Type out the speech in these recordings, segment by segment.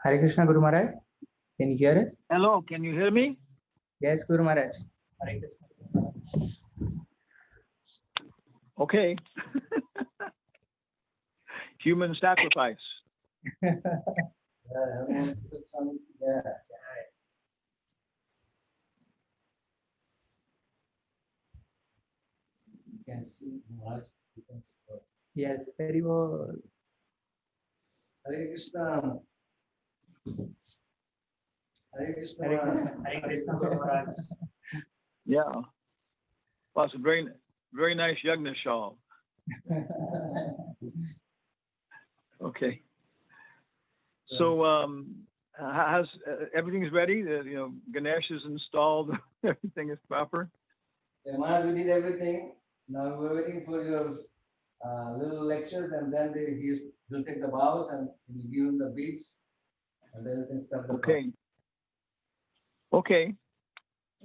Hare Krishna, Guru Maharaj. Can you hear us? Hello, can you hear me? Yes, Guru Maharaj. Hare Krishna. Okay. Human sacrifice. Yes, very well. Hare Krishna. Hare Krishna. Hare Krishna. Hare Krishna, Guru Maharaj. Yeah. Well, it's a very, very nice yagna shawl. Okay. So, has everything's ready? Ganesh is installed. Everything is proper. Yeah, Maharaj, we did everything. Now we're waiting for your little lectures, and then he'll take the bows and we'll give him the beats, and then we can start the Okay. Okay.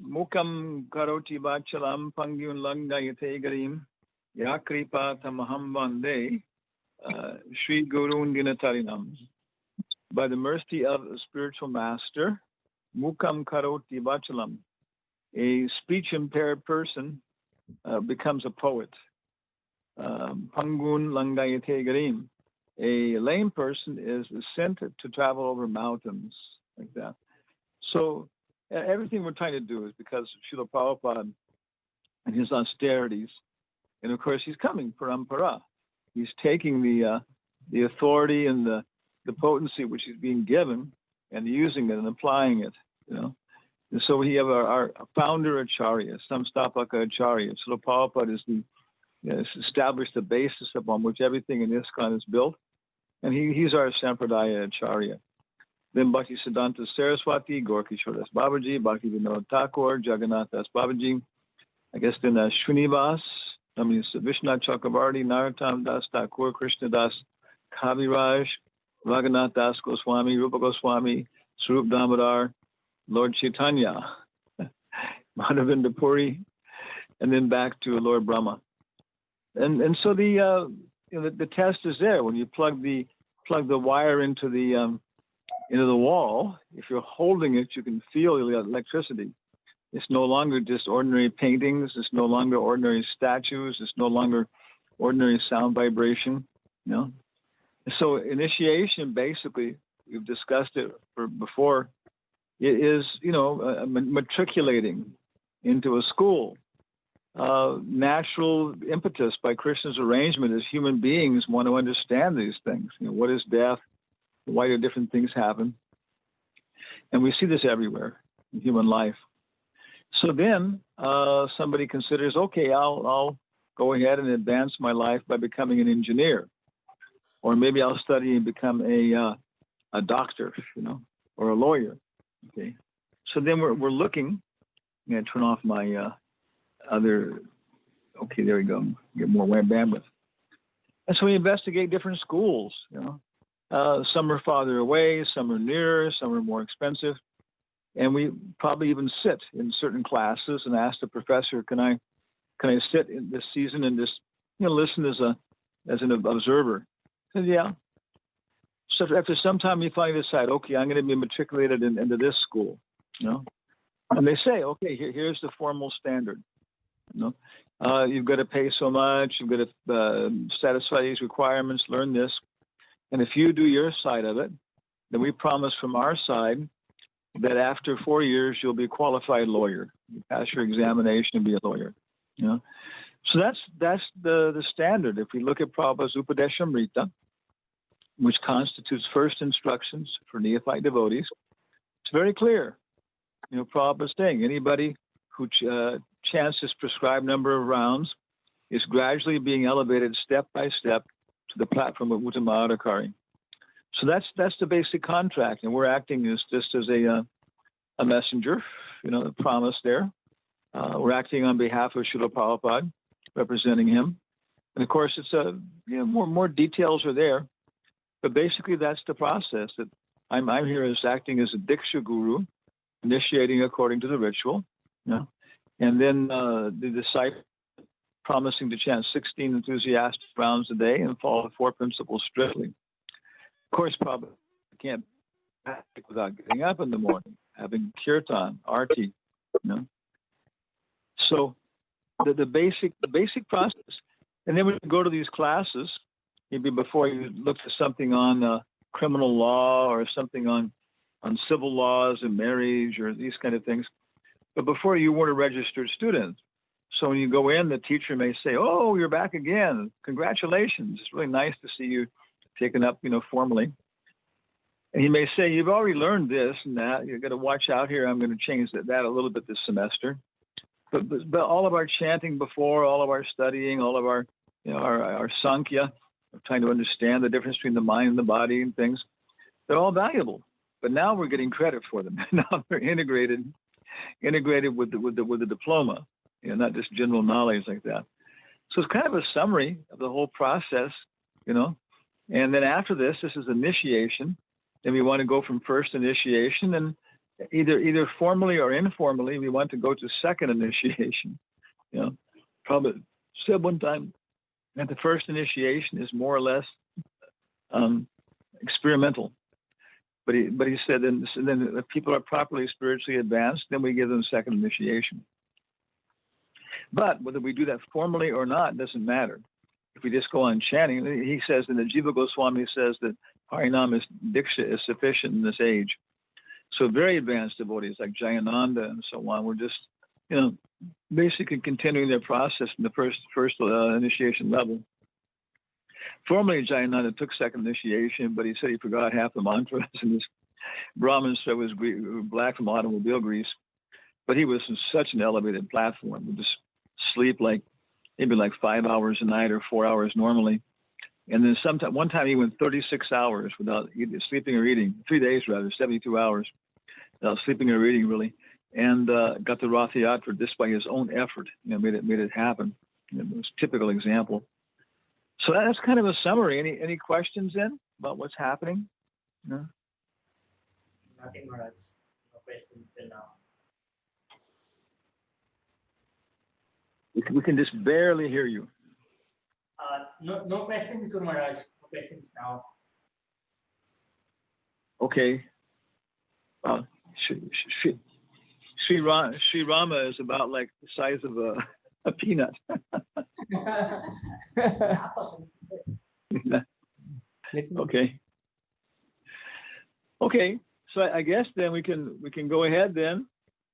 Mukam karoti bachalam pangyun langayate garim yakripa tamaham vande Sri Gurun Ginatarinam. By the mercy of a spiritual master, Mukam karoti bachalam, a speech-impaired person becomes a poet. Pangun langayate garim, a lame person is sent to travel over mountains, like that. So everything we're trying to do is because of Srila Prabhupada and his austerities, and of course he's coming parampara. He's taking the authority and the potency which is being given and using it and applying it, And so we have our founder Acharya, Samstapaka Acharya. Srila Prabhupada is established the basis upon which everything in ISKCON is built, and he's our Sampradaya Acharya. Then Bhakti Siddhanta Saraswati, Gorkishore Das Babaji, Bhakti Vinod Thakur, Jagannath Das Babaji, I guess then Srinivas, Vishnu Chakravarti, Narottam Das Thakur, Krishna Das Kaviraj, Raghunath Das Goswami, Rupa Goswami, Swarup Damodar, Lord Chaitanya, Madhavinda Puri, and then back to Lord Brahma. And so the test is there. When you plug the wire into the wall, if you're holding it, you can feel the electricity. It's no longer just ordinary paintings. It's no longer ordinary statues. It's no longer ordinary sound vibration. So initiation, basically, we've discussed it before. It is, matriculating into a school. Natural impetus by Krishna's arrangement is human beings want to understand these things. What is death? Why do different things happen? And we see this everywhere in human life. So then somebody considers, okay, I'll go ahead and advance my life by becoming an engineer, or maybe I'll study and become a doctor, or a lawyer. Okay. So then we're looking. I'm going to turn off my other. Okay, there we go. Get more bandwidth. And so we investigate different schools. Some are farther away, some are nearer, some are more expensive. And we probably even sit in certain classes and ask the professor, can I sit in this season and just listen as an observer? I said, yeah. So after some time you finally decide, okay, I'm going to be matriculated into this school. And they say, okay, here's the formal standard. You've got to pay so much, you've got to satisfy these requirements, learn this. And if you do your side of it, then we promise from our side that after 4 years, you'll be a qualified lawyer. You pass your examination and be a lawyer. So that's the standard. If we look at Prabhupada's Upadeshamrita, which constitutes first instructions for neophyte devotees, it's very clear. Prabhupada's saying anybody who chants his prescribed number of rounds is gradually being elevated step by step to the platform of Uttamadhikari. So that's the basic contract, and we're acting as just as a messenger, the promise there. We're acting on behalf of Srila Prabhupada, representing him. And of course, it's more details are there, but basically that's the process. That I'm here as acting as a Diksha Guru, initiating according to the ritual, and then the disciple promising to chant 16 enthusiastic rounds a day and follow the 4 principles strictly. Of course, probably can't practice without getting up in the morning, having kirtan, arti, you know. So the basic process. And then when you go to these classes, maybe before you look at something on criminal law or something on civil laws and marriage or these kind of things. But before you weren't a registered student. So when you go in, the teacher may say, "Oh, you're back again. Congratulations. It's really nice to see you taken up, formally." And he may say, "You've already learned this and that. You've got to watch out here. I'm going to change that a little bit this semester." But all of our chanting before, all of our studying, all of our our sankhya, trying to understand the difference between the mind and the body and things, they're all valuable. But now we're getting credit for them. Now they're integrated with the diploma, not just general knowledge like that. So it's kind of a summary of the whole process, And then after this is initiation. Then we want to go from first initiation, and either formally or informally, we want to go to second initiation. Probably said one time that the first initiation is more or less experimental. But he said then if people are properly spiritually advanced, then we give them second initiation. But whether we do that formally or not doesn't matter. If we just go on chanting, he says, and the Jiva Goswami says that Harinam Diksha is sufficient in this age. So very advanced devotees like Jayananda and so on, we're just, basically continuing their process in the first initiation level. Formerly, Jayananda took second initiation, but he said he forgot half the mantras, and his Brahmin sweat was black from automobile grease. But he was in such an elevated platform. He would just sleep maybe 5 hours a night or 4 hours normally. And then one time he went 36 hours without sleeping or eating, 3 days rather, 72 hours without sleeping or eating really, and got the Rath Yatra just by his own effort. Made it happen. It was a typical example. So that's kind of a summary. Any questions then about what's happening? No? Nothing, Maharaj. No questions till now. We can just barely hear you. No questions, Guru Maharaj. No questions now. Okay. Sri Rama is about like the size of a peanut. Okay. Okay. So I guess then we can go ahead then.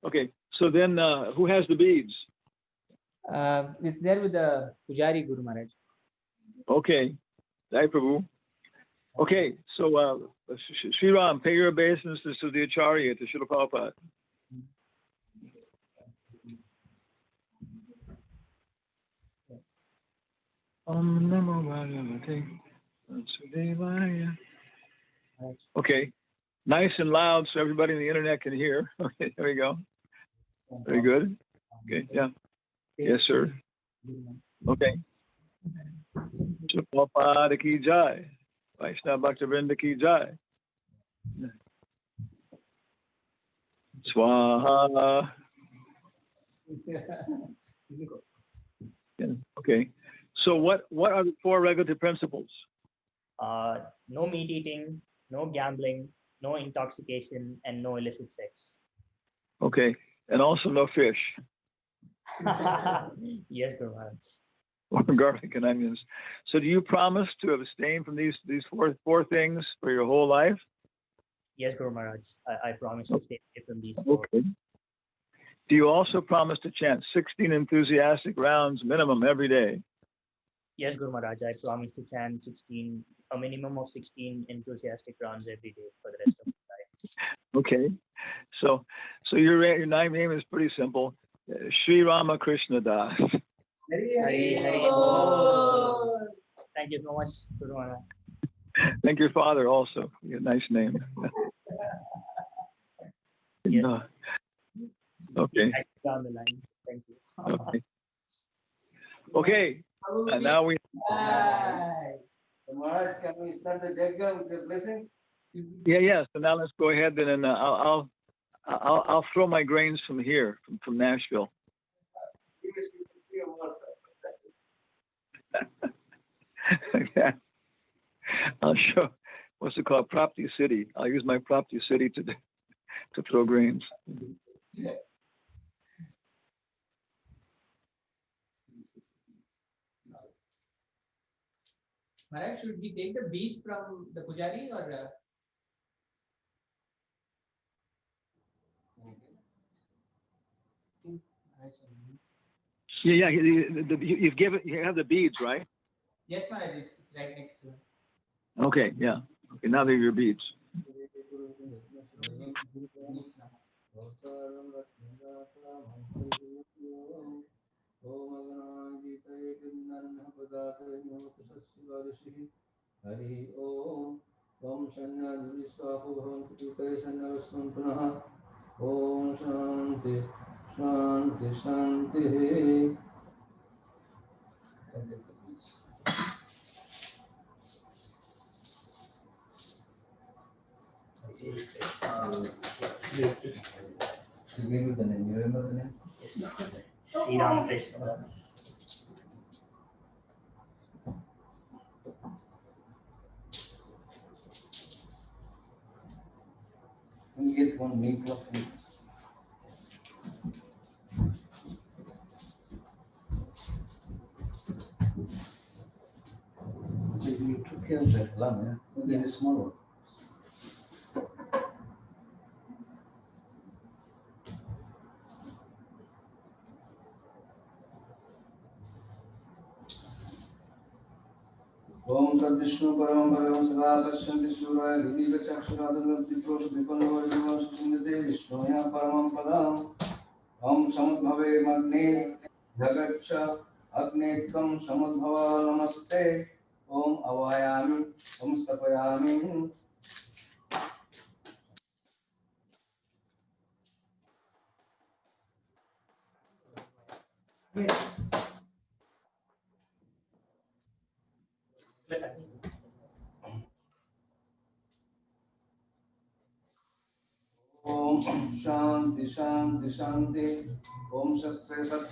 Okay. So then who has the beads? It's there with the Pujari, Guru Maharaj. Okay. Jai Prabhu. Okay. So Sri Ram, pay your obeisances to the Acharya, to Srila Prabhupada. Om Namo Bhagavate Vasudevaya. Okay. Nice and loud so everybody on the internet can hear. Okay, there we go. Very good. Okay, yeah. Yes, sir. Okay. Srila Prabhupada ki jai. Vaishnava Bhakta Vrinda ki jai. Swaha. Yeah. Okay. So what are the 4 regulative principles? No meat eating, no gambling, no intoxication, and no illicit sex. Okay. And also no fish. Yes, Guru Maharaj. Or garlic and onions. So do you promise to abstain from these four things for your whole life? Yes, Guru Maharaj. I promise to stay away from these 4. Okay. Do you also promise to chant 16 enthusiastic rounds minimum every day? Yes, Guru Maharaj. I promise to chant a minimum of 16 enthusiastic rounds every day for the rest of my life. Okay. So your name is pretty simple. Sri Rama Krishna Das. Hari, Hari. Oh. Thank you so much, Guru Maharaj. Thank your father also. A nice name. Yes. Okay. Down the line. Thank you. Okay. Okay. Now we. Maharaj, can we start the Yajna with the blessings? Yeah. So now let's go ahead then, and I'll throw my grains from here, from Nashville. Okay. I'll what's it called? Prapti City. I'll use my Prapti City to throw grains. Maharaj, should we take the beads from the pujari or? Yeah. You've given. You have the beads, right? Yes, Maharaj. It's right next to. Okay. Yeah. Okay. Now they're your beads. Hari Om. Om Shanya Dhiswahu Bhavantu Pitaya Shanya Vasman Punaha. Om Shanti Shanti Shanti. She gave you the name. You remember the name? Sri Ram Krishna. Can you get one meat of food? You took care of that lamb, yeah? Maybe it's a small one. Om Tat Vishnu Param Bhagavam Sada Pasyanti Suraya Diva Chakshurada Diprosh Dipanava Divash Sundate Vishnuya Paramam Padam Om Samudbhave Magne Jagacha Agne Tvam Samudbhava Namaste Om Avayami Om Stapayami. Om Shanti Shanti Shanti. Om Shastre Sat.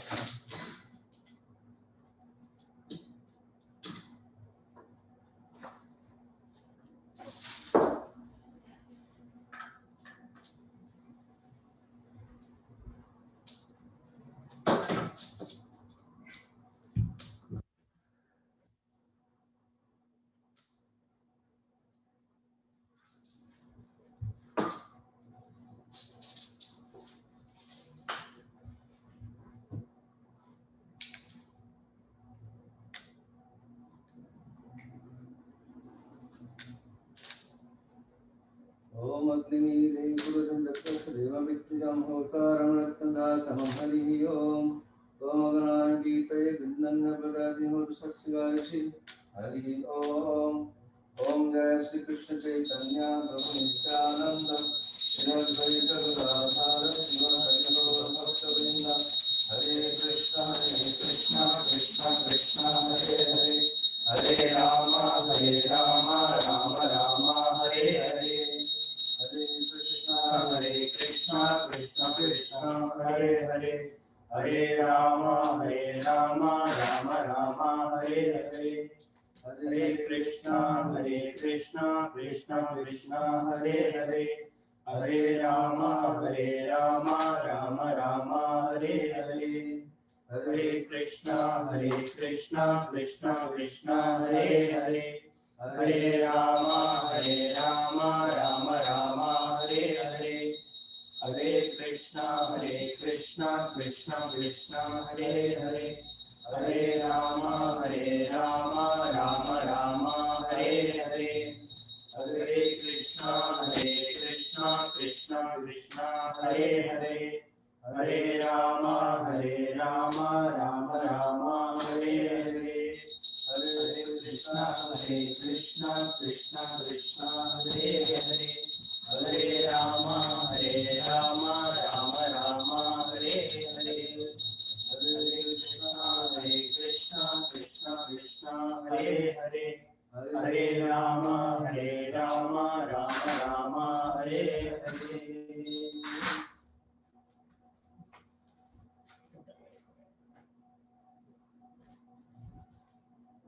Om Agni Devi Guru Dakta Deva Vityam Hotaram Ratnadatam Hari Om. Om Agnan Gita Dinnan Pradati Hur Sasyarishi Hari Om. Om Jaya Sri Krishna Chaitanya Prabhu Nityananda Shri Advaita Gadadhara Shiva Hari Gaur Bhakta Hare Krishna Krishna Krishna Hare Hare Hare Rama Rama Rama Hare Hare Hare Krishna Krishna Hare Hare Hare Rama Rama Hare Hare Hare Krishna Krishna Krishna Hare Hare Hare Rama Rama Hare Hare Hare Krishna Krishna Krishna Hare Hare Hare Rama Rama Hare Hare Hare Krishna Krishna Hare Hare Hare Rama Rama Hare Hare Hare Krishna Krishna Hare Hare Hare Rama Rama Hare Hare Hare Krishna Krishna Hare Hare Hare Rama Rama Hare Hare Hare Krishna Hare Hare Hare Rama Rama Hare Hare.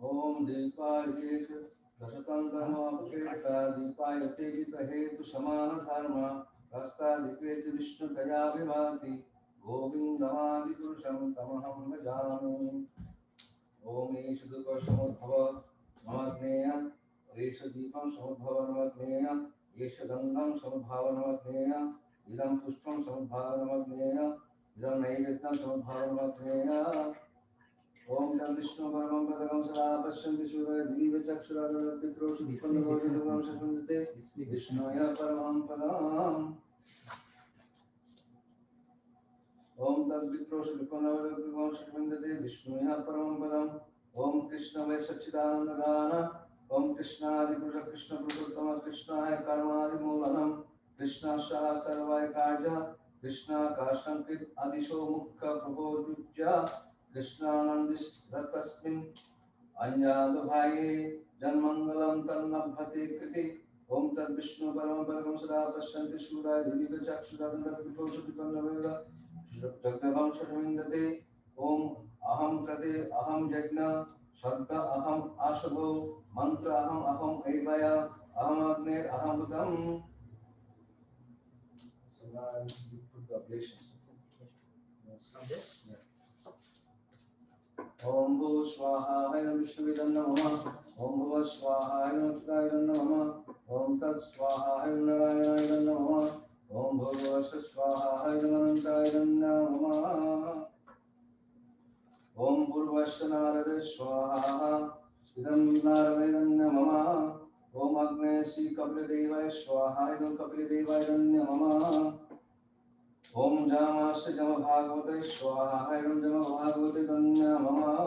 Om Dilpar दशतंत्रमोपेता दीपायते हेतु समान धर्म हस्तादिके च विष्णु दया विभाति गोविंदमादि पुरुषं तमहं भजामि। ओम ईश दुख समुद्भव नमग्नेय ईश दीपं समुद्भव नमग्नेय ईश गंधं समुद्भव नमग्नेय इदं पुष्पं समुद्भव नमग्नेय इदं नैवेद्यं समुद्भव नमग्नेय। ओम तम विष्णु परमं पदकं सदा पश्यन्ति सूरय दिव्य चक्षुरादिप्रोष विपन्नगोविन्दं शस्वन्दते विष्णुय परमं पदम्। ओम तद विप्रोष विपन्नगोविन्दं शस्वन्दते विष्णुय परमं पदम्। ओम कृष्ण वै सच्चिदानंद गान ओम कृष्णादि पुरुष कृष्ण पुरुषोत्तम कृष्णाय कर्मादि मूलनम कृष्णाशः सर्वाय कार्य कृष्णाकाशंकृत आदिशो मुख्य प्रभोजुज्य कृष्णानंदिस्तस्मिन् अन्यादुभाये जन्मंगलम तन्नभते कृति। ओम तद विष्णु परमं पदकं सदा पश्यन्ति शूराय दिव्य चक्षुरादिप्रोष जगदं शतविन्दते। ओम अहम कृते अहम यज्ञ शब्द अहम आशुभो मंत्र अहम अहम ऐवय अहम अग्ने अहम उदम। So now I will put the oblations. ओम भू स्वाहा हय विष्णुविदं नमः। ओम भुव स्वाहा हय नमः नमः। ओम तत् स्वाहा हय नारायणाय नमः। ओम भूर्भुवः स्वाहा हय अनन्ताय नमः। ओम पूर्वस्य नारद स्वाहा इदं नारदाय नमः। ओम अग्ने श्री कपिलदेवाय स्वाहा इदं कपिलदेवाय नमः। ओम जामास्य जम भागवते स्वाहा इदं जम भागवते नमः।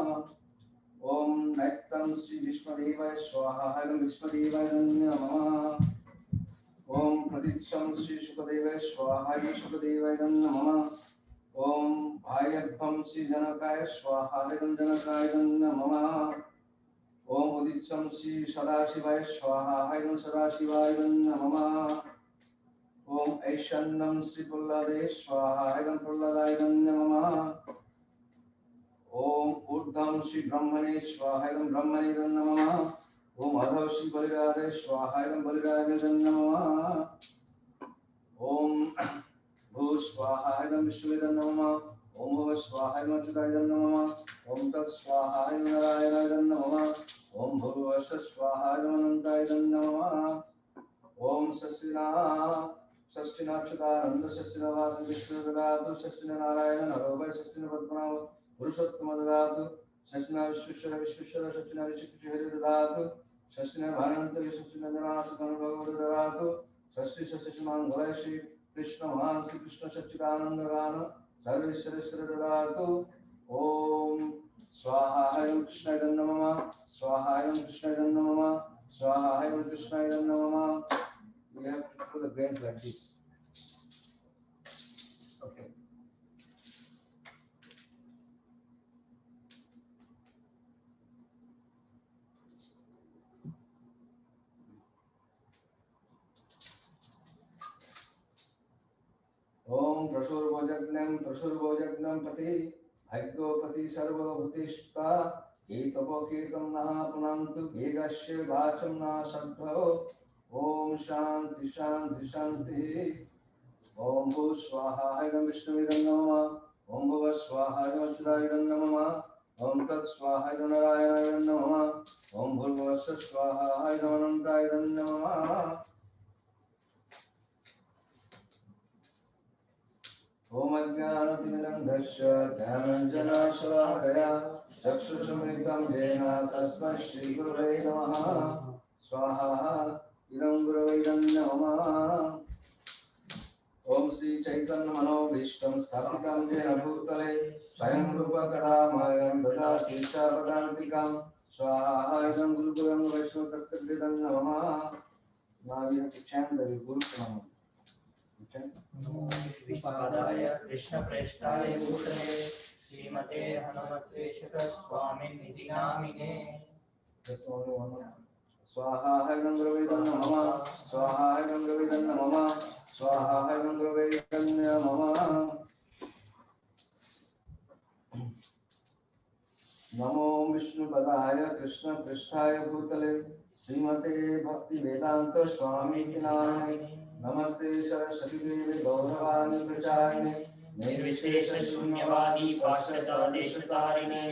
ओम नैत्तं श्री विष्णुदेवाय स्वाहा इदं विष्णुदेवाय नमः। ओम प्रतीक्षं श्री शुकदेवाय स्वाहा इदं शुकदेवाय नमः। ओम भायभ्यं श्री जनकाय स्वाहा इदं जनकाय नमः। ओम उदितं श्री सदाशिवाय स्वाहा इदं सदाशिवाय नमः। ओम ऐशन्नं श्री प्रह्लादे स्वाहा इदं प्रह्लादाय नमः। ओम ऊर्ध्वं श्री ब्रह्मणे स्वाहा इदं ब्रह्मणे नमः। ओम अधौ श्री बलिराजे स्वाहा इदं बलिराजे नमः। ओम भू स्वाहा इदं विष्णुवे नमः। ओम भुव स्वाहा इदं अच्युताय नमः। ओम तत् स्वाहा इदं नारायणाय नमः। ओम भूर्भुवः स्वाहा इदं अनन्ताय नमः। ओम षष्ठिनाच्युतानंद षष्ठिनवास विष्णु ददातु षष्ठिन नारायण नरो वै षष्ठिन पद्मनाभ पुरुषोत्तम ददातु षष्ठिन विश्वेश्वर विश्वेश्वर षष्ठिन ऋषिकेश ददातु षष्ठिन भानंतरि षष्ठिन जनार्दन भगवत ददातु षष्ठी षष्ठी मंगल श्री कृष्ण महान श्री कृष्ण सच्चिदानंद गान सर्वेश्वर ददातु। ओम स्वाहा हयं कृष्णाय नमः। स्वाहा हयं कृष्णाय नमः। स्वाहा हयं कृष्णाय नमः। We have to put the grains like this. Okay. ओम प्रसुर्भोजग्नं पति भाग्योपति सर्वभूतिष्ठा केतपोकेतं नः पुनन्तु वेगस्य वाचं न सद्भव। ओम शांति शांति शांति। ओम भू स्वाहा इदं विष्णुवे नमः। ओम भुव स्वाहा इदं अच्युताय नमः। ओम तत् स्वाहा इदं नारायणाय नमः। ओम भूर्भुवः स्वाहा इदं अनन्ताय नमः। ओम अज्ञानतिमिरन्धस्य ज्ञानाञ्जनशलाकया चक्षुषुमिलितं येन तस्मै श्रीगुरवे नमः। स्वाहा इदं गुरवे नमः। ओम श्री चैतन्य मनोभीष्टं स्थापितं येन भूतले स्वयं रूपकदामयं ददाति च पदान्तिकं स्वाहा इदं गुरुगुरं वैष्णवतत्त्वविदं नमः। Now you have to chant the Guru Pranam. नमो विष्णुपादाय कृष्णप्रेष्ठाय भूतले श्रीमते हनुमत्प्रेषक स्वामिनिधि नामिने। स्वाहा इदं गुरवे नमः। स्वाहा इदं गुरवे नमः। स्वाहा इदं गुरवे नमः। नमो विष्णुपदाय कृष्णप्रेष्ठाय भूतले श्रीमते भक्ति वेदांत स्वामी के नामिने नमस्ते सरस्वती देवी गौरवाणी प्रचारिणे निर्विशेष शून्यवादी पाश्चात्य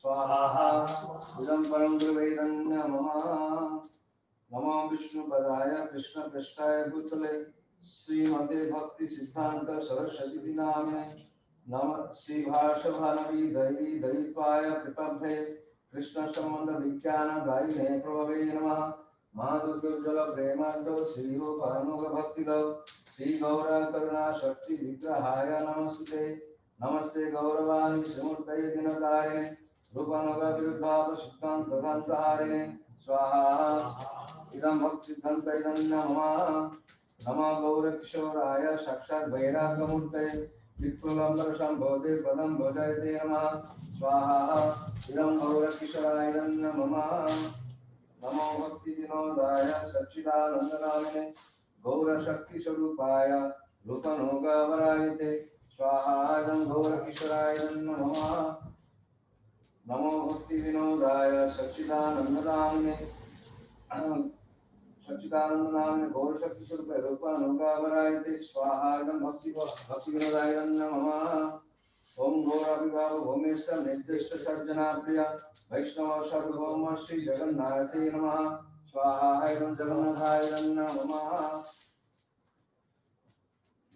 स्वाहा इदं परं गुरुवेदन्य मम नमो विष्णुपदाय कृष्ण पृष्ठाय भूतले श्रीमते भक्ति सिद्धांत सरस्वती नामिने नम श्री भाषभानवी दैवी दैत्वाय प्रपब्धे कृष्ण संबंध विज्ञान दायिने प्रभवे नमः माधुर्जल प्रेमांडो श्री रूपानुग भक्तिदो श्री गौर करुणा शक्ति विग्रहाय नमस्ते नमस्ते गौरवाणी श्रीमूर्तये दिनकारिणे रूपानुग विरुद्धाप सिद्धांत ग्रंथहारिणे स्वाहा इदं भक्ति सिद्धांत इदं नमः नमो गौरकिशोराय साक्षात् वैराग्यमूर्तये विप्लवंबर शंभोदे पदं भजयते नमः स्वाहा इदं गौरकिशोराय नमः नमो भक्ति विनोदाय सच्चिदानंदनामिने गौरशक्ति स्वरूपाय रूपनोगावरायते स्वाहा इदं गौरकिशोराय नमः नमो भक्ति विनोदाय सच्चिदानंदनामिने सच्चिदानंद नाम गौर शक्ति स्वरूप रूपानुगावरायते स्वाहा इदं भक्ति विनोदाय नमः ओम गौराभिभाव भूमेश्वर निर्दिष्ट सर्जना प्रिया वैष्णव सर्वभौम श्री जगन्नाथे नमः स्वाहा इदं जगन्नाथाय नमः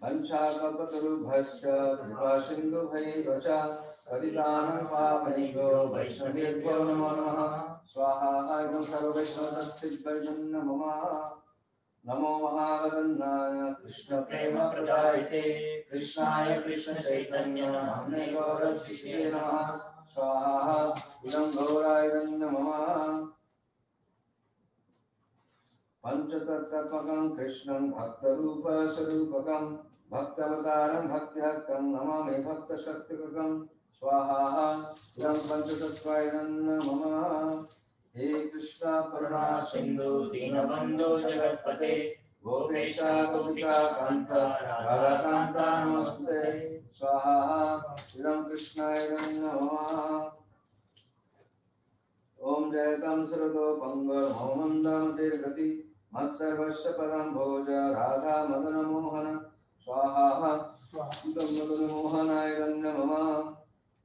वंशाकल्पतरुभ्यश्च कृपा सिन्धुभ्यैव च पतितानां पावनेभ्यो वैष्णवेभ्यो नमो नमः स्वाहा इदं सर्ववैष्णवतत्त्वै नमः नमो महावदन्नाय कृष्ण प्रेम प्रदायते कृष्णाय कृष्ण चैतन्य नाम्ने गौरशिष्ये नमः स्वाहा इदं गौराय नमः पंचतत्त्वात्मकं कृष्णं भक्तरूप स्वरूपकं भक्तावतारं भक्त्यहं नमामि भक्तशक्तिकं स्वाहा इदं पंचतत्त्वाय नमः हे कृष्ण करुणा सिंधु दीनबंधु जगत्पते गोपेशा गोपिका कांत राधा कांत नमस्ते स्वाहा इदं कृष्णाय नमः ओम जयतं सरदो पंगर मोहमंदमतिर्गति मत्सर्वस्य पदं भोज राधा मदन मोहन स्वाहा इदं मदन मोहनाय नमः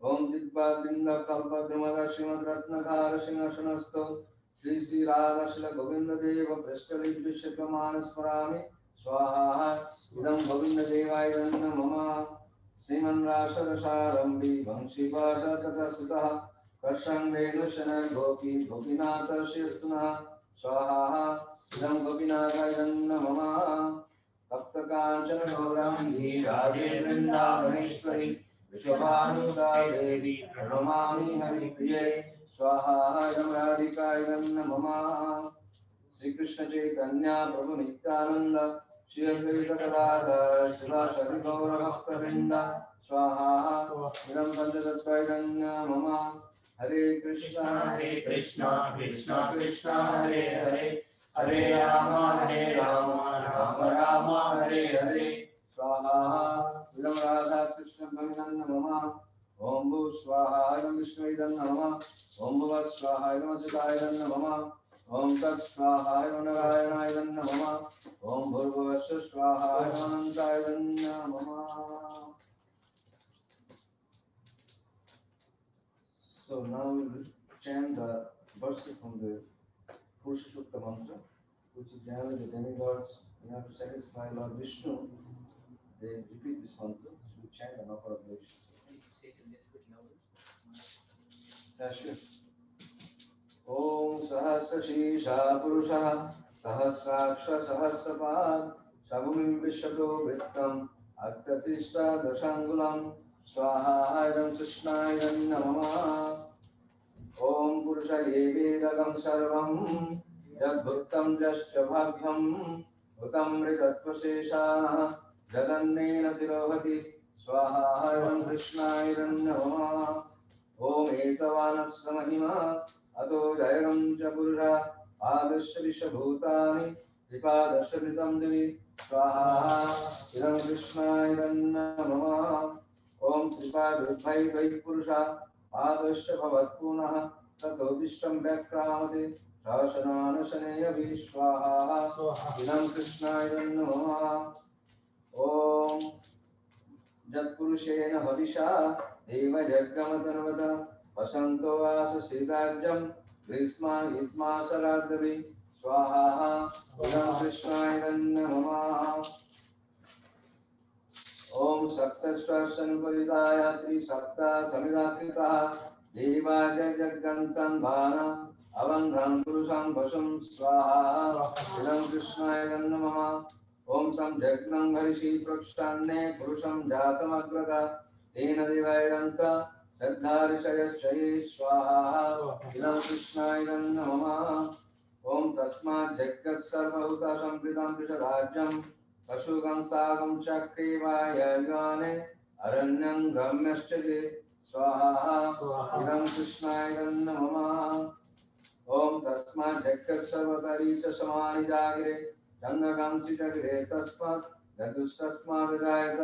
ओम दिव्या बिंद कल्पद्रुमद श्रीमद् रत्नधार सिंहासनस्थो श्री श्री राधा श्री गोविंद देव पृष्ठलिपिशकमान स्मरामि स्वाहा इदं गोविंद देवाय नमः श्रीमन्रासरसारंभि वंशीपाठ तथा सुतः कर्षं वेणुशन गोपी गोपीनाथर्षयस्तुनः स्वाहा इदं गोपीनाथाय नमः तप्तकाञ्चन गौराङ्गी राधे वृन्दावनेश्वरी विश्वभानुदा देवी प्रणमामि हरिप्रिये स्वाहा इदं राधिकाय नमः श्री कृष्ण चैतन्य प्रभु नित्यानंद श्री अद्वैत गदाधर शिवासादि गौर भक्तवृंद स्वाहा इदं पंचतत्त्वाय नमः हरे कृष्णा कृष्णा कृष्णा हरे हरे हरे राम राम राम हरे हरे स्वाहा इदं राधा कृष्ण भगवान नमः ओम भू स्वाहा इदं विष्णु इदं नमः ओम भुव स्वाहा इदं अच्युताय नमः ओम तत् स्वाहा इदं नारायणाय नमः ओम भूर्भुवस्सुः स्वाहा इदं अनन्ताय नमः So now we will chant the verses from the Purusha Sukta mantra, which is generally the demigods, in order to satisfy Lord Vishnu, they repeat this mantra, so we chant and offer oblations. Yeah, sure. Om Sahasra Shisha Purusha Sahasraksha Sahasrapad Sabhumim Vishyato Vrittam Aktatishta Dashangulam Swaha Idam Krishna Idam Namah Om Purushaye Vedagam Sarvam Yadbhuttam Jasya Bhagyam Utam Ritattvasesha Jadannena Tirohati Swaha Idam Krishna Idam Namah Om Etavanasya Mahima Ato Jayagam Chapurusha Adasya Vishabhutani Tripadasya Vritam Devi Swaha Idam Krishna Idam Namah Om Tripadudbhai Purusha Adasya Bhavat Punah Tato Vishram Vyakramate शासनानशनेय स्वाहा इदं कृष्णाय नमः ओम जत्पुरुषेण हविषा देवयज्ञमतन्वत वसन्तो वास सीताज्यं ग्रीष्मा युष्मासराद्रवि स्वाहा इदं कृष्णाय नमः ओम सप्तस्वर्षनुपरिताय त्रिसप्त समिदाकृता देवाजगन्तं भान अवन्धं पुरुषं वशं स्वाहा इदं कृष्णाय नमः ओम तं जग्नं हरिषि प्रक्षान्ने पुरुषं जातमग्रग तेन देवैरन्त श्रद्धारिषयश्चये स्वाहा इदं कृष्णाय नमः ओम तस्मात् जगत् सर्वभूत संप्रीतं विषदाज्यं पशुगं सागं चक्रेवायगाने अरण्यं गम्यश्च ते स्वाहा इदं कृष्णाय नमः ओम तस्मात् जगत् सर्वतरी च समानि जागरे चन्द्रकांसि चक्रे तस्मात् यदुस्तस्मात् जायत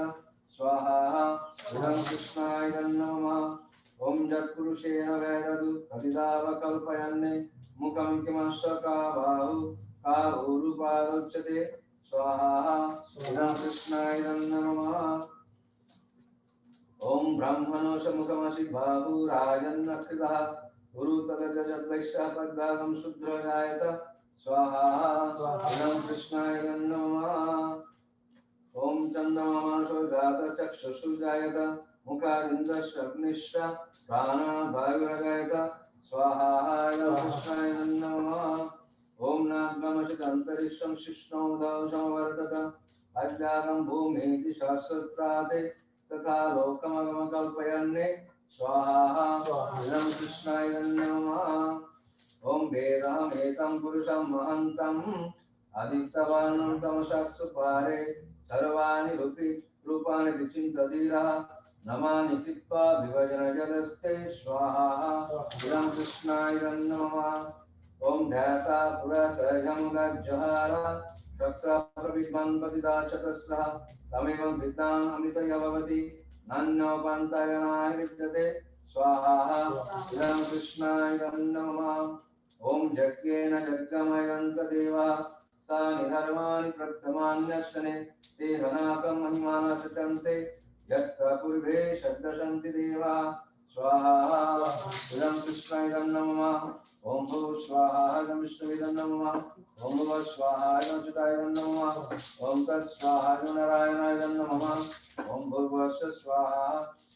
स्वाहा इदं कृष्णाय नमः ओम जत्पुरुषेण वेददु कविदावकल्पयन्ने मुखं किमस्य का बाहु का ऊरुपादोच्यते स्वाहा इदं कृष्णाय नमः ओम ब्रह्मणोष मुखमसि बाहुराजन्नकृतः गुरु तदजद्वैश्य पद्भागं शुद्रो जायत स्वाहा इदं कृष्णाय नमः ओम चन्द्रमासो जात चक्षुषु जायत मुखादिन्द्रश्च प्राणावायुर्जायत स्वाहा इदं कृष्णाय नमः ओम नागमचिदन्तरिक्षं शिष्णौ दौषमवर्तत अज्ञानं भूमिति शास्त्रप्राते तथा लोकमगमकल्पयन्ने स्वाहा इदं कृष्णाय नमः ओम वेदमेतं पुरुषं महन्तम् आदित्यवान् तमसस्तुपारे सर्वाणि रूपाणि विचिन्तधीरः नमानि चित्वा विभजनजलस्ते स्वाहा इदं कृष्णाय नमः ओम ध्याता पुरसहजं गज्जहार चक्रप्रविद्वान् पतिता चतस्रः तमेवं विद्वान् अमृतय भवति नन्योपन्तायनाय विद्यते स्वाहा इदं कृष्णाय नमः ओम यज्ञेन यज्ञमयन्त देवः सा निधर्माणि प्रक्तमान्यश्चने ते हनाकं महिमानः शतन्ते यत्र पूर्वे षड्दशन्ति देवाः स्वाहा इदं कृष्णाय नमः ओम भू स्वाहा इदं विष्णुवे नमः ओम भुव स्वाहा इदं चिताय नमः ओम तत् स्वाहा इदं नारायणाय नमः ओम भूर्भुवस्सुः स्वाहा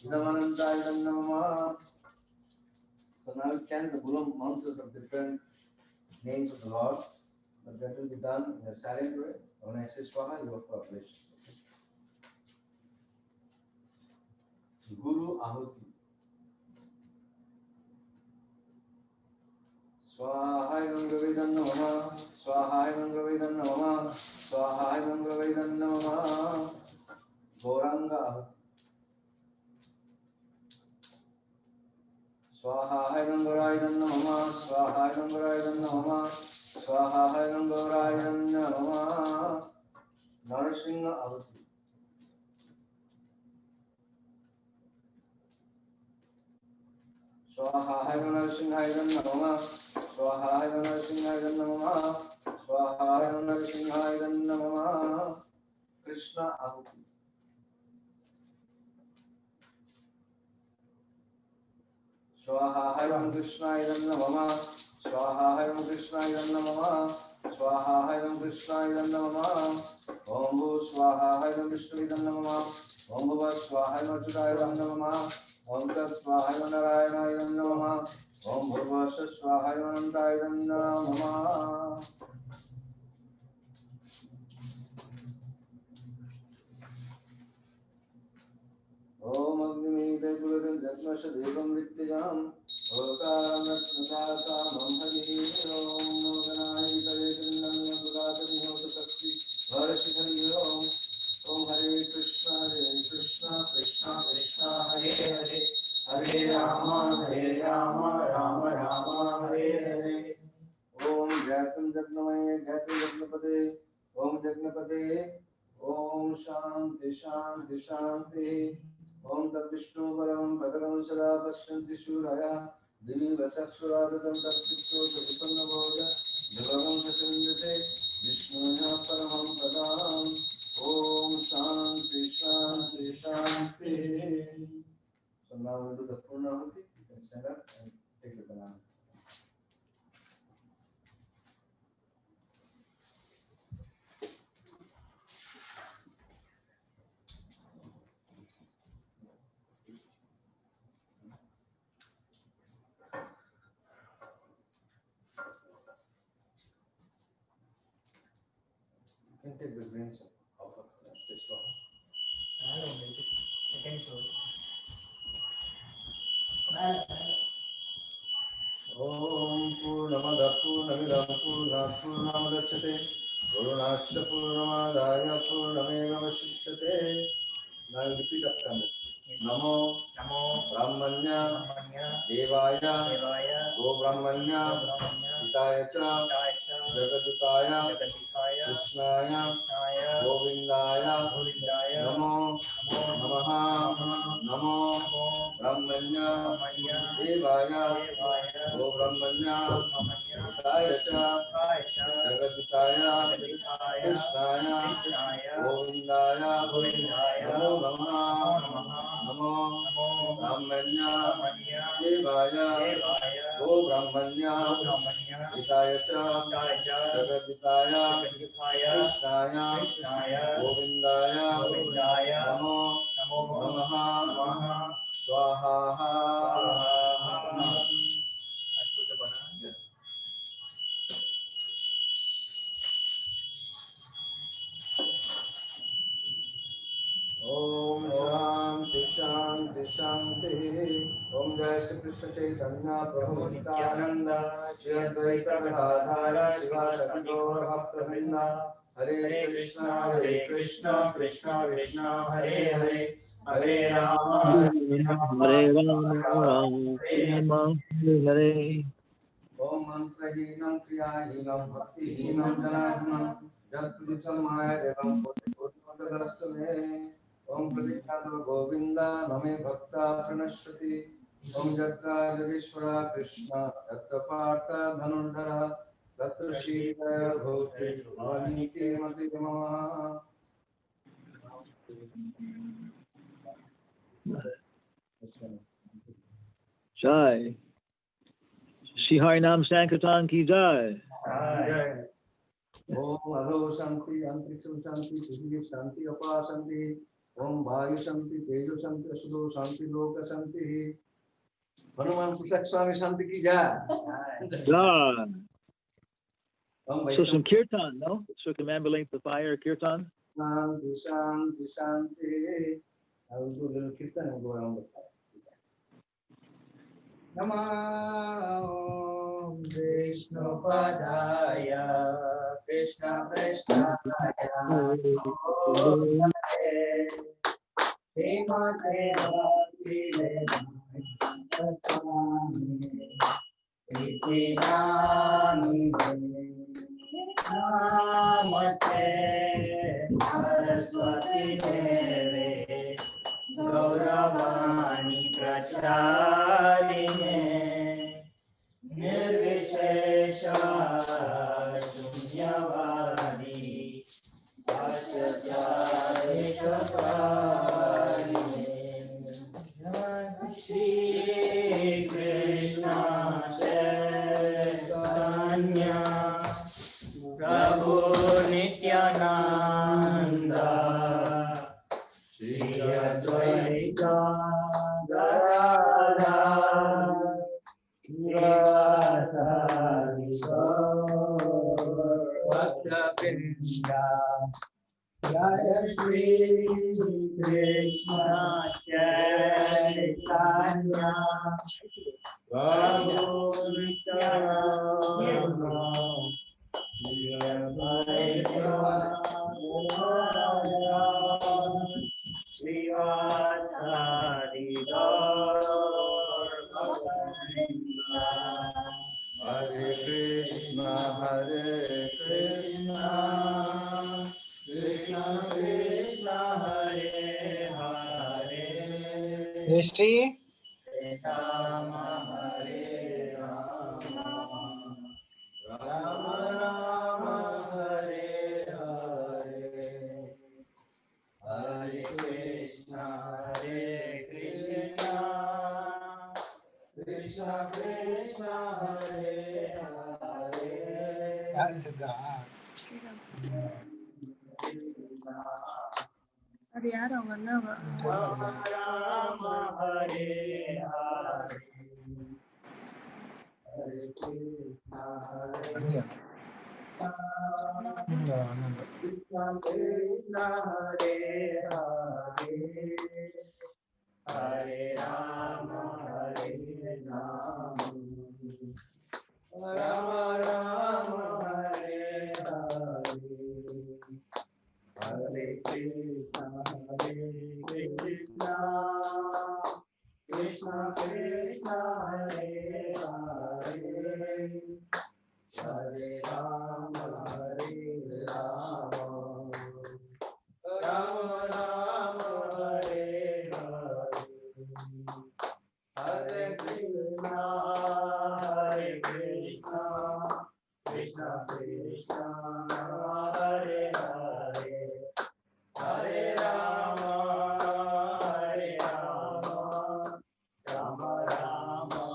इदमनन्ताय नमः. So now we chant the Guru mantras of different names of the Lord, but that will be done in a silent way. When I say Swaha, you have to publish. Guru Ahuti. Swaha idam gavidan namah, Swaha idam gavidan namah, Swaha idam gavidan namah. Gauranga Ahuti. Swaha idam gauraidan namah, Swaha idam gauraidan namah, Swaha idam gauraidan namah. Narasingha Ahuti. Swaha idam Narasinghaidam namah, Swaha idam Narasinghaidam namah, Swaha idam Narasinghaidam namah. Krishna Ahuti. Swaha idam Krishnaidam namah, Swaha idam Krishnaidam namah, Swaha idam Krishnaidam namah. Om Bhu Swaha idam Vishnuidam namah, Om Bhuva Swaha idam Achyutaidam namah, Om Tat Swaha idam Narayanayidam namah, Om Bhurvasya Swaha idam Anantayidam namah. Om Agni Devatam Jatmasha Devam Vityam Okaram Ratnatasamam Hari Om Moganai Karekindanya Budatani Hota Sakti Varshi Hari Om Om Hare Krishna Krishna Krishna Hare Hare Hare Rama Rama Rama Hare Hare Om Jatam Jatnamaye Jatam Jatnapade Om Jatnapade Om Shanti Shanti Shanti Om Tat Vishnu Param Bhagavan Sada Pashyanti Shuraya दिवी वचक्षुरादतं तत्पित्तो सुविपन्नभोजा जगतं सचन्दते विष्णुना परमं पदाम् ॐ शान्ति शान्ति शान्ति. So now we'll do the Purnavati. You can stand up and take the banana. You can take the grains off of this one. I don't make it. I can show it. Om Purnamada Purnamidam Purnat Purnamudachyate Purnasya Purnamadaya Purnamevavashishyate. Now you repeat after me. Namo Namo Brahmanya Brahmanya Devaya Devaya Go Brahmanya Brahmanya Hitaya Cha Hitaya Jagadutaya Jagadikaya Krishnaya Krishnaya Govindaya Govindaya Namo Namo Namaha Namo Namo Brahmanya Brahmanya Devaya Devaya Go Brahmanya Brahmanya Hitaya Cha Hitaya Jagadutaya Jagadikaya Krishnaya Krishnaya Govindaya Govindaya Namo Namaha Namo Namo Namo Brahmanya Brahmanya Devaya Devaya Go Brahmanya Brahmanya Hitaya Cha Hitaya Jagadutaya Jagadikaya Krishnaya Krishnaya Govindaya Govindaya Namo Namo Namaha Namaha Swaha. Swaha. And put the banana. Yeah. Om Shanti Shanti Shanti. Om Jai Shri Krishna Chaitanya Prabhu Nityananda Shri Advaita Gadadhara Shivasadi Gaur Bhaktavinda. Hare Krishna Krishna Krishna Hare Hare Hare Rama Hare Rama, Rama Hare. Om Mantrahinam Kriyahinam Bhaktihinam Janahinam Jatpurucham Maya Devam Purvadastume. Om Pravikrado Govinda Name Bhakta Pranashati. Om Jatra Yogeshwara Krishna Jatra Partha Dhanurdhara Tatra Shikaya Bhoti Vaniti Mati Mama. Jai. Shri Harinam Sankirtan ki jai. Om Ado Shanti Antriksham Shanti Prithvi Shanti Apa Shanti. Om Vayu Shanti Tejo Shanti Asudo Shanti Loka Shanti. Hanumatpresaka Swami Shanti ki jai. Jai. Om So Vaishnav some kirtan, no? Circumambulating the fire, kirtan. Shanti Shanti Shanti. I will do a little kirtan and go around the fire. Namo Vishnu Padaya Krishna Prasthaya Himate Bhakti Namaste Saraswati Deve Gauravani Pracharine Nirvishesha Shunyavadi Asyatarishvarine Shri Krishna Chaitanya Prabhu Nityananda Shri Advaita Gadadhar Srivasadi Gaur Bhaktavinda Jaya Shri Krishna Chaitanya Prabhu Nityananda Shri Advaita Gadadhar Srivasadi Gaur Bhaktavinda Hare Krishna Krishna Krishna Krishna Hare Hare History. Hare Rama Hare Krishna Hare Hare ಅದು ಯಾರು ಅವನ್ನವ Rama Hare Hare Hare Krishna Hare Krishna Krishna Hare Hare Hare Rama Hare Rama Rama Rama Hare Hare Hare Krishna Krishna Krishna Krishna Hare Hare Hare Rama Hare Rama Rama Rama Hare Hare Hare Krishna Krishna Krishna Hare Hare Hare Rama Hare Rama Rama Rama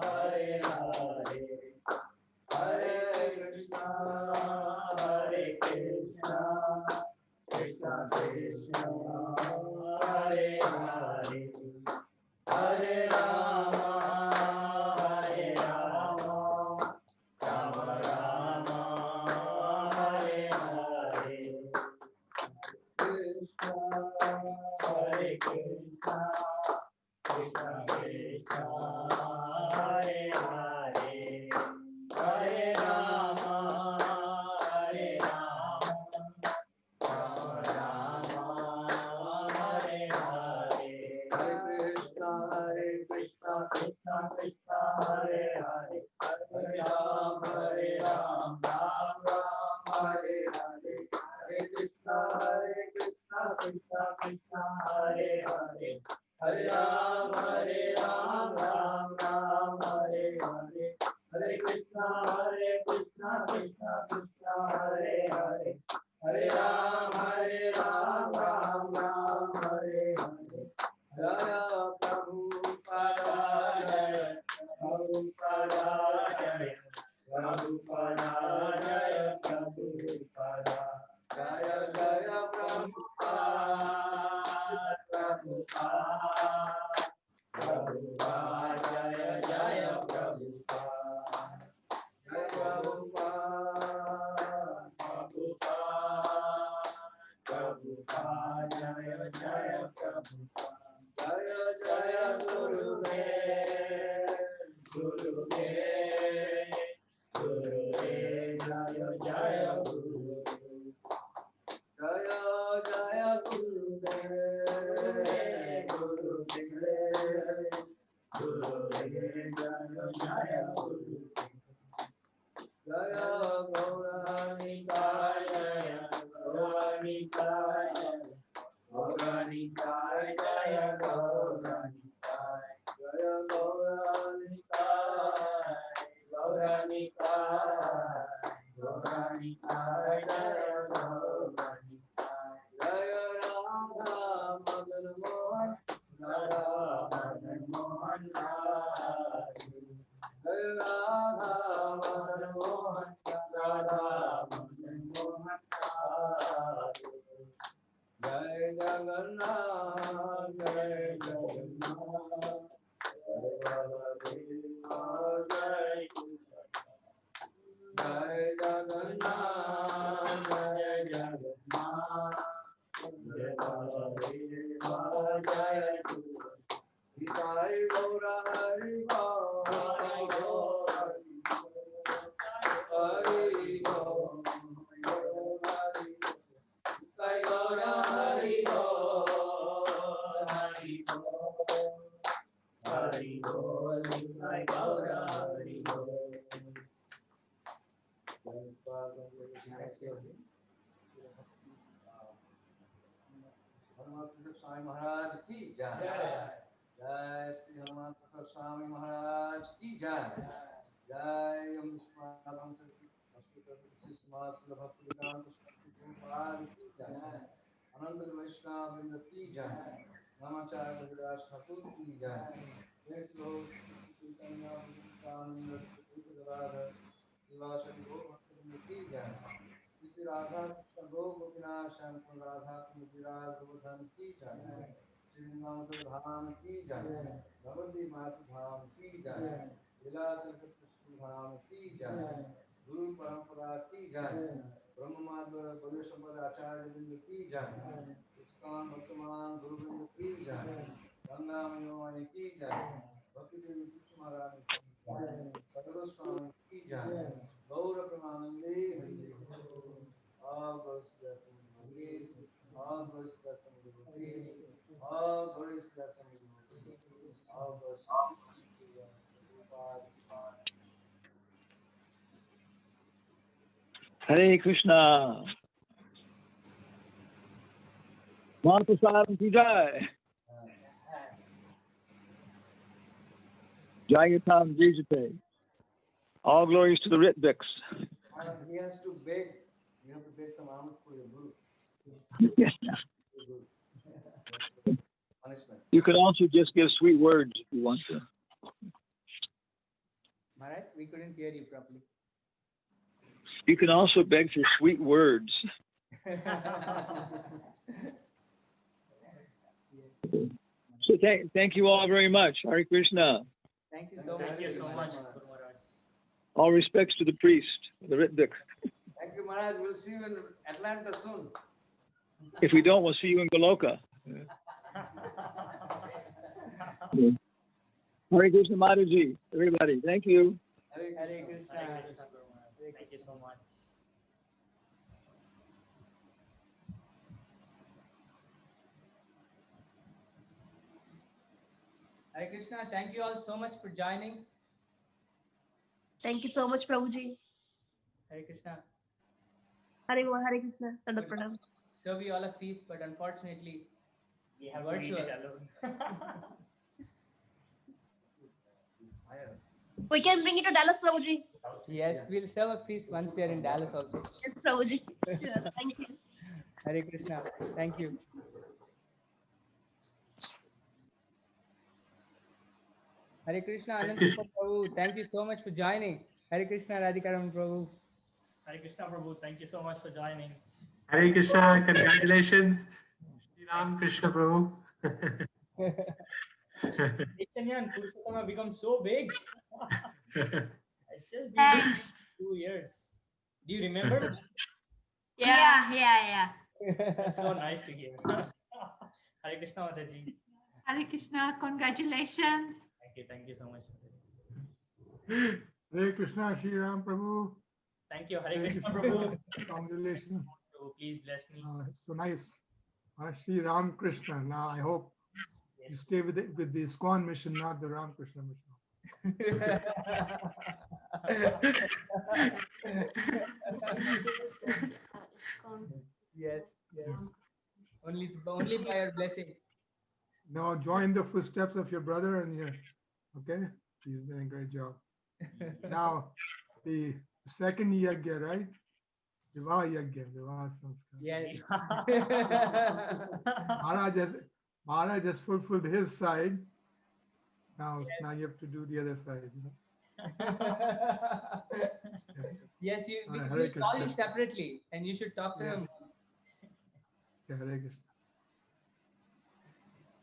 Hare Hare Hare Krishna Krishna Krishna Hare Hare Hare Rama Hare Rama Rama Rama Hare Hare Krishna Hare Krishna Krishna Krishna Hare Hare Hare Rama Hare Rama Rama Rama Hare Hare Hare Krishna Krishna Krishna Hare Hare Hare Ram Ram Hare Hare Hare Krishna Krishna Krishna Hare Hare Hare Ram Ram Hare Hare Hare Krishna Krishna Krishna Hare Hare Hare Ram Ram Hare Hare Jaya Prabhupada Jaya Prabhupada Jaya Prabhupada Jaya Prabhupada Jaya Jaya Prabhupada Prabhupada Prabhupada Jaya Jaya Prabhupada Jaya Prabhupada Prabhupada Prabhupada Jaya Jaya Prabhupada Jaya Jaya Gurudev Gurudev Gurudev Jaya Jaya Gurudev Jaya Jaya Gurudev Gurudev Gurudev Jaya Jaya Gurudev Jaya Gauranikaya Jaya Gauranikaya Gauranikaya Jaya Gauranikaya Jaya Gauranikaya Gauranikaya Gauranikaya Jaya Gauranikaya Jaya Radha Madan Mohan Radha Madan Mohan Radha Jaya Radha Madan Mohan Radha Madan Mohan Radha Jai Jagannath Jai Jagannath Jai Baladeva Jai Krishna Jai Jagannath Jai Jagannath Jai Baladeva Jai Krishna Jai Gaura Hari Bol Hari Bol Hari Bol Hari Jai Gaura Hari Bol Hari Bol Hari Bol Jai Gaura Hari Bol Hanumatpresaka Swami Maharaj ki jai. Jai Sri Hanumatpresaka Swami Maharaj ki jai. Jai Om Vishwaram Sri Smas Bhaktivedanta Swami Prabhupada ki jai. Ananda Vaishnava Vrinda ki jai. Namacharya Viras Thakur ki jai. Thanks Lord. Shri Radha Krishna गो गोपीनाथ श्याम कुंज राधा कुंज विराज गोवर्धन की जय। श्री वृंदावन धाम की जय। भगवती मातु धाम की जय। लीलाचल कृष्ण धाम की जय। गुरु परंपरा की जय। ब्रह्म माधव बलेश्वर आचार्य वृंद की जय। इस्कॉन भक्तमान गुरु वृंद की जय। गंगा मैया की जय। भक्ति देवी कुछ महाराज की जय। सदगुरु स्वामी की जय। गौर प्रेमानंदे Hari all glories to the devotees, all glories to the devotees, all glories to the devotees, all glories to the Prabhupada. Hare Krishna. Maharaj ki jai. Jayatam Vijate. All glories to the Ritviks. He has to beg. You have to beg some alms for your guru. Yes. Your guru. Punishment. You can also just give sweet words if you want to. Maharaj, we couldn't hear you properly. You can also beg for sweet words. So thank you all very much. Hare Krishna. Thank you so much. Thank you so much, Guru Maharaj. All respects to the priest, the Ritvik. Thank you, Maharaj. We'll see you in Atlanta soon. If we don't, we'll see you in Goloka. Hare Krishna Mataji, everybody. Thank you. Hare Hare Krishna. Krishna. Hare Krishna, Guru Maharaj. Thank you so much. Hare Krishna. Thank you all so much for joining. Thank you so much, Prabhuji. Hare Krishna. Hare Krishna. Dandavat pranam. Serve you all a feast, but unfortunately, We have to eat it alone. We can bring it to Dallas, Prabhuji. yes, we'll serve a feast once we are in Dallas also. Yes, Prabhuji. Sure. Thank you. Hare Krishna. Thank you. Hare Krishna, Anantapur Prabhu. Thank you so much for joining. Hare Krishna, Radhikaram Prabhu. Hare Krishna, Prabhu. Thank you so much for joining. Hare Krishna, congratulations. Shri Ram Krishna Prabhu. Chaitanya and Purushottam have become so big. It's just been Thanks. 2 years. Do you remember? Yeah. That's so nice to hear. Hare Krishna, Mataji. Hare Krishna, congratulations. Thank you so much, Mataji. Hare Krishna, Shri Ram Prabhu. Thank you, Hare Krishna, Prabhu. Congratulations. Prabhu, please bless me. So nice. Shri Ram Krishna. Now I hope you Yes. stay with the ISKCON mission, not the Ram Krishna mission. yes. Only by your blessings. Now join the footsteps of your brother and your, okay? He's doing a great job. Now, the second yajna, right? Vivaha yajna, Vivaha Sanskar. Yes. Maharaj has fulfilled his side. Now you have to do the other side. You know? yes, we Hare call Krishna. you separately, and you should talk to Yeah. him once. Yeah, Hare Krishna.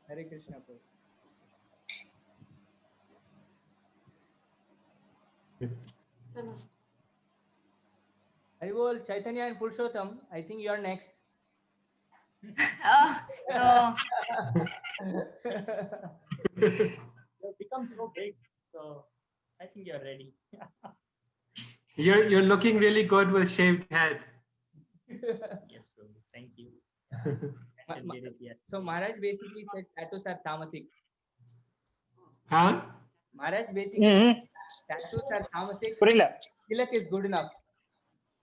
Hare Krishna, Prabhu. Haribol, Chaitanya and Purushottam, I think you are next. No. You've become so big. So I think you're ready. You're looking really good with shaved head. Yes, Prabhu. Thank you. I did it, yes. So Maharaj basically said tattoos are tamasic. Huh? Maharaj basically said tattoos are tamasic. Tilak is good enough.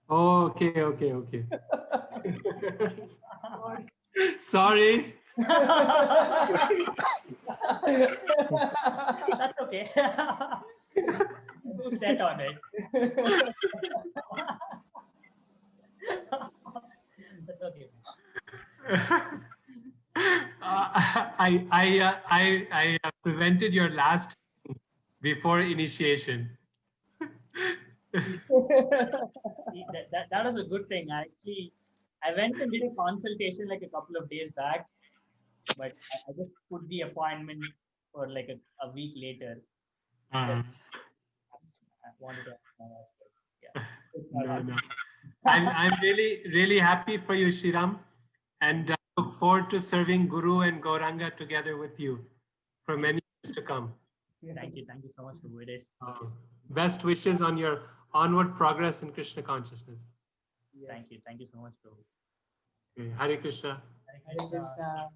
Oh, okay. Sorry. That's okay. Who sat on it? That's okay. I prevented your last before initiation. See, that was a good thing. Actually, I went and did a consultation like a couple of days back, but I just put the appointment for like a week later. Uh, I wanted to ask Maharaj, but yeah, it's not no, happening. no. I'm really happy for you, Shriram, and look forward to serving Guru and Gauranga together with you for many years to come. Thank you so much, Prabhu. It is. Best wishes on your onward progress in Krishna consciousness. Thank you so much, Prabhu. Okay. Hare Krishna. Hare Krishna.